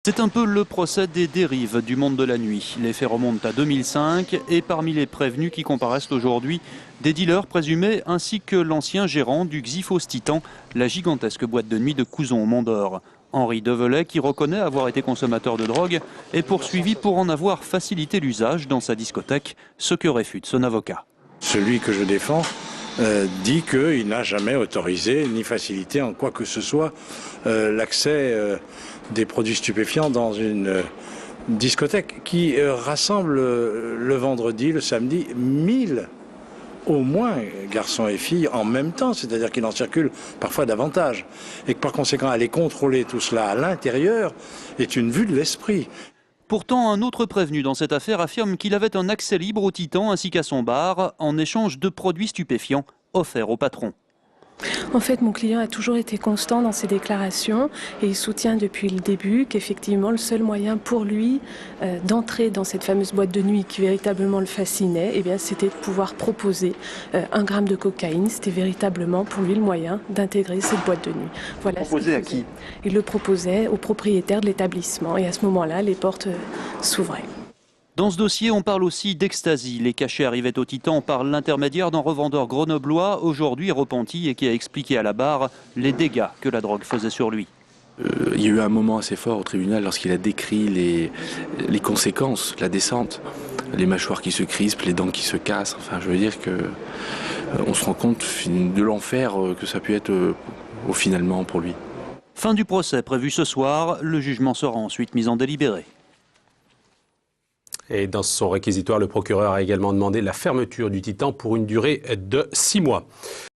C'est un peu le procès des dérives du monde de la nuit. Les faits remontent à 2005 et parmi les prévenus qui comparaissent aujourd'hui, des dealers présumés ainsi que l'ancien gérant du Xyphos Titan, la gigantesque boîte de nuit de Couzon au Mont d'Or. Henri Develay, qui reconnaît avoir été consommateur de drogue, est poursuivi pour en avoir facilité l'usage dans sa discothèque, ce que réfute son avocat. Celui que je défends dit qu'il n'a jamais autorisé ni facilité en quoi que ce soit l'accès des produits stupéfiants dans une discothèque qui rassemble le vendredi, le samedi, 1000 au moins garçons et filles en même temps, c'est-à-dire qu'il en circule parfois davantage. Et que par conséquent, aller contrôler tout cela à l'intérieur est une vue de l'esprit. Pourtant, un autre prévenu dans cette affaire affirme qu'il avait un accès libre au Titan ainsi qu'à son bar en échange de produits stupéfiants offerts au patron. En fait, mon client a toujours été constant dans ses déclarations et il soutient depuis le début qu'effectivement le seul moyen pour lui d'entrer dans cette fameuse boîte de nuit qui véritablement le fascinait, eh bien, c'était de pouvoir proposer 1 gramme de cocaïne. C'était véritablement pour lui le moyen d'intégrer cette boîte de nuit. Voilà. Proposé à qui? Il le proposait au propriétaire de l'établissement et à ce moment-là, les portes s'ouvraient. Dans ce dossier, on parle aussi d'ecstasy. Les cachets arrivaient au Titan par l'intermédiaire d'un revendeur grenoblois, aujourd'hui repenti et qui a expliqué à la barre les dégâts que la drogue faisait sur lui. Il y a eu un moment assez fort au tribunal lorsqu'il a décrit les conséquences, la descente, les mâchoires qui se crispent, les dents qui se cassent. Enfin, je veux dire que on se rend compte de l'enfer que ça a pu être finalement pour lui. Fin du procès prévu ce soir. Le jugement sera ensuite mis en délibéré. Et dans son réquisitoire, le procureur a également demandé la fermeture du Titan pour une durée de 6 mois.